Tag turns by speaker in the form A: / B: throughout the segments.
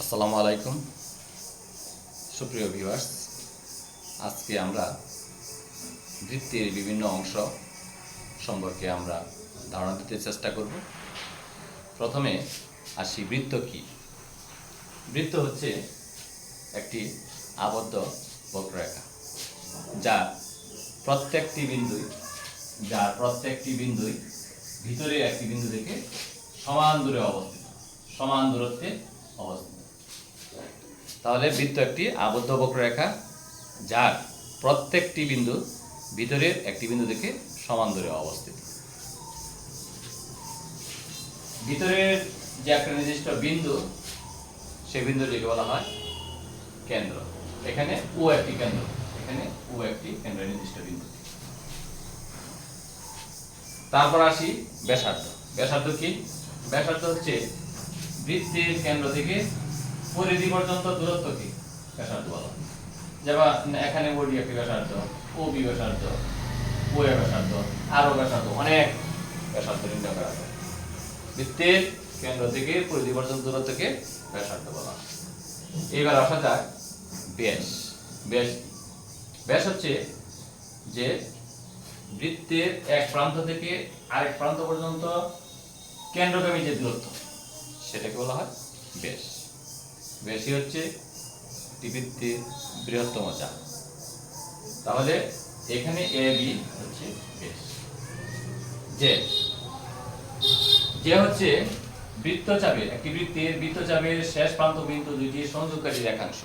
A: আসসালামু আলাইকুম সুপ্রিয় ভিউয়ার্স, আজকে আমরা বৃত্তের বিভিন্ন অংশ সম্পর্কে আমরা ধারণা দিতে চেষ্টা করব। প্রথমে আসি, বৃত্ত কি? বৃত্ত হচ্ছে একটি আবদ্ধ বক্ররেখা যার প্রত্যেকটি বিন্দুই ভিতরে একটি বিন্দু থেকে সমান দূরে অবস্থিত, সমান দূরত্বে অবস্থিত। তাহলে বৃত্ত একটি আবদ্ধ বক্ররেখা যার প্রত্যেকটি বিন্দু ভিতরের একটি বিন্দু থেকে সমান দূরে অবস্থিত। ভিতরের যে একটা নির্দিষ্ট বিন্দু, সেই বিন্দুটিকে বলা হয় কেন্দ্র। এখানে ও একটি কেন্দ্র, নির্দিষ্ট বিন্দু। তারপর আসি ব্যাসার্ধ। ব্যাসার্ধ কি? ব্যাসার্ধ হচ্ছে বৃত্তের কেন্দ্র থেকে পরিধি পর্যন্ত দূরত্বকে ব্যাসার্ধ বলা হয়। যেমন এখানে ওডি একটি ব্যাসার্ধ, ওবি ব্যাসার্ধ, ওএ ব্যাসার্ধ, আরও ব্যাসার্ধ, অনেক ব্যাসার্ধ নির্ণয় করা যায়। বৃত্তের কেন্দ্র থেকে পরিধি পর্যন্ত দূরত্বকে ব্যাসার্ধ বলা হয়। এবার আসা যাক ব্যাস। ব্যাস হচ্ছে যে বৃত্তের এক প্রান্ত থেকে আরেক প্রান্ত পর্যন্ত কেন্দ্রগামী যে দূরত্ব, সেটাকে বলা হয় ব্যাস। ব্যাসই হচ্ছে বৃত্তের বৃহত্তম চাপ। তাহলে এখানে এ বি হচ্ছে ব্যাস। যে হচ্ছে বৃত্তচাপের, একটি বৃত্তের বৃত্তচাপের শেষ প্রান্ত বিন্দু দুইটি সংযোগকারী রেখাংশ।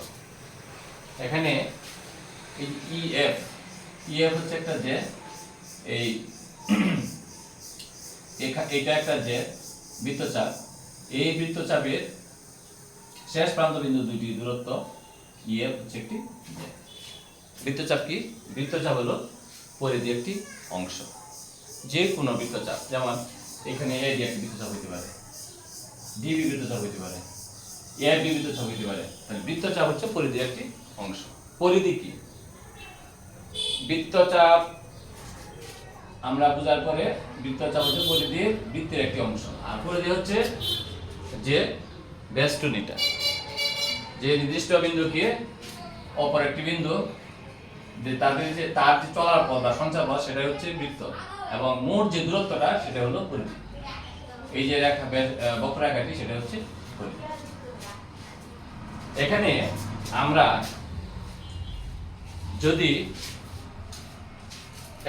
A: এখানে ইএফ হচ্ছে একটা যে, এইটা একটা যে বৃত্তচাপ, এই বৃত্তচাপের শেষ প্রান্ত বিন্দু দুইটি দূরত্ব ইএফ হচ্ছে একটি যে। বৃত্তচাপ কি? বৃত্তচাপ হলো পরিধি একটি অংশ। যে কোনো বৃত্তচাপ, যেমন এখানে এডি একটি বৃত্তচাপ হইতে পারে, ডিবি বৃত্তচাপ হইতে পারে, এবি বৃত্তচাপ হইতে পারে। তাহলে বৃত্তচাপ হচ্ছে পরিধির একটি অংশ। পরিধি কি? বৃত্তচাপ আমরা বোঝার পরে, বৃত্তচাপ হচ্ছে পরিধির বৃত্তের একটি অংশ, আর পরিধি হচ্ছে যে বেষ্টনীটা, যে নির্দিষ্ট বিন্দুকে অপর একটি বিন্দু তার যে চলার পথ বা সঞ্চার পথ, সেটাই হচ্ছে বৃত্ত, এবং মোট যে দূরত্বটা সেটা হলো পরিধি। এই যে রেখা, বক্ররেখাটি, সেটা হচ্ছে পরিধি। এখানে আমরা যদি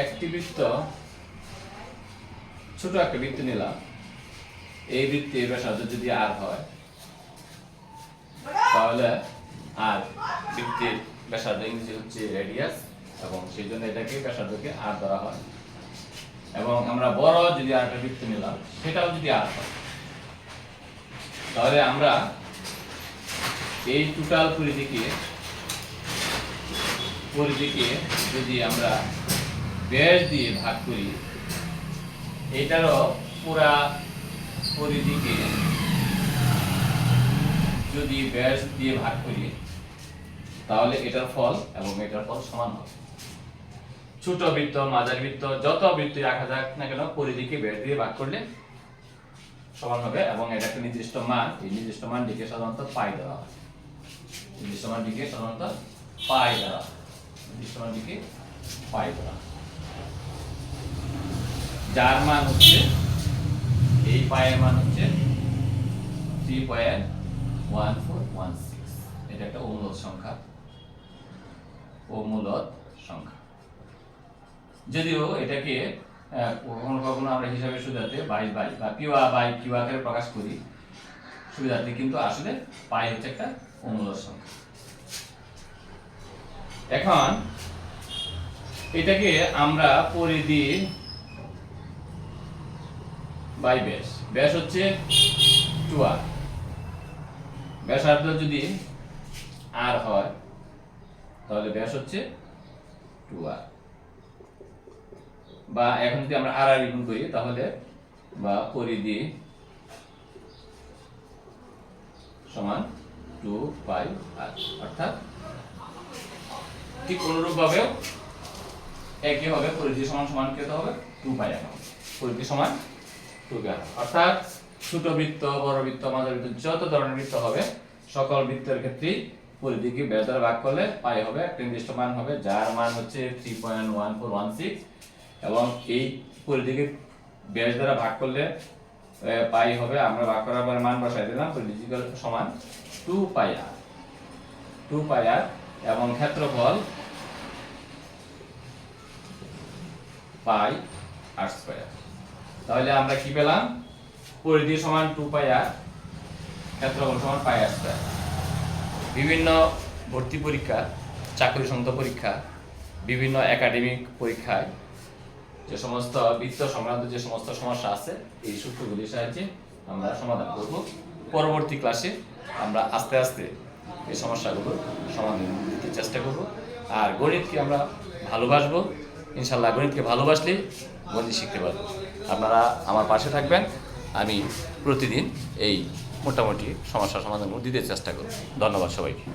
A: একটি বৃত্ত, ছোট একটা বৃত্ত নিলাম, এই বৃত্তের ব্যাসার্ধ যদি আর হয়, তাহলে আর বৃত্তের ব্যাসার্ধ ইংরেজি হচ্ছে রেডিয়াস, এবং সেই জন্য এটাকে ব্যাসার্ধকে আর ধরা হয়। এবং আমরা বড় যদি আরেকটা বৃত্ত নিলাম, সেটাও যদি আর হয়, তাহলে আমরা এই টোটাল পরিধিকে যদি আমরা ব্যাস দিয়ে ভাগ করি, এটারও পুরা পরিধিকে যদি ব্যাস দিয়ে ভাগ করি, তাহলে এটার ফল এবং এটার ফল সমান হবে। ছোট বৃত্ত, মাঝারি বৃত্ত, যত বৃত্ত রাখা যাক না কেন, পরিধিকে ব্যাস দিয়ে ভাগ করলে সমান হবে, এবং এটা একটা নির্দিষ্ট মান, এই নির্দিষ্ট মানটিকে সাধারণত পাই দেওয়া হয়। যার মান হচ্ছে, এই পায়ের মান হচ্ছে 3.1416। এটা একটা অমূলদ সংখ্যা। যদিও এটাকে কখনো কখনো আমরা হিসাবে সুবিধাতে 22 বা কিউ আকারে প্রকাশ করি সুবিধাতে, কিন্তু আসলে পাই হচ্ছে একটা অমূলদ সংখ্যা। এখন এটাকে আমরা পরিধি বাই ব্যাস, ব্যাস হচ্ছে 2r, ব্যাসার্ধ যদি আর হয়, তাহলে ব্যাস হচ্ছে 2r, বা এখন যদি আমরা আর গুণ করি, তাহলে বা পরিধি সমান 2πr, অর্থাৎ ঠিক অনুরূপভাবেও একই হবে, পরিধি সমান কি হবে? 2πr, পরিধি সমান 2πr। অর্থাৎ ছোট বৃত্ত, বড় বৃত্ত, মাঝারি বৃত্ত, যত ধরনের বৃত্ত হবে, সকল বৃত্তের ক্ষেত্রে পরিধিকে ব্যাস দ্বারা ভাগ করলে পাই হবে একটা নির্দিষ্ট মান হবে, যার মান হচ্ছে 3.1416 এবং এই পরিধিকে ব্যাস দ্বারা ভাগ করলে পাই হবে, আমরা ভাগ করার পরে মান বসাই দিলাম, পরিধি সমান 2πr এবং ক্ষেত্রফল পাই r স্কয়ার। তাহলে আমরা কি পেলাম? পরিধি সমান 2πr, ক্ষেত্রফল সমান পাই r স্কয়ার। বিভিন্ন ভর্তি পরীক্ষা, চাকরি সংক্রান্ত পরীক্ষা, বিভিন্ন একাডেমিক পরীক্ষায় যে সমস্ত বৃত্ত সংক্রান্ত যে সমস্ত সমস্যা আছে এই সূত্রগুলির সাহায্যে আমরা সমাধান করব। পরবর্তী ক্লাসে আমরা আস্তে আস্তে এই সমস্যাগুলো সমাধান দিতে চেষ্টা করব। আর গণিতকে আমরা ভালোবাসবো, ইনশাল্লাহ গণিতকে ভালোবাসলে গণিত শিখতে পারবো। আপনারা আমার পাশে থাকবেন, আমি প্রতিদিন এই মোটামুটি সমস্যার সমাধান দিতে চেষ্টা করব। ধন্যবাদ সবাইকে।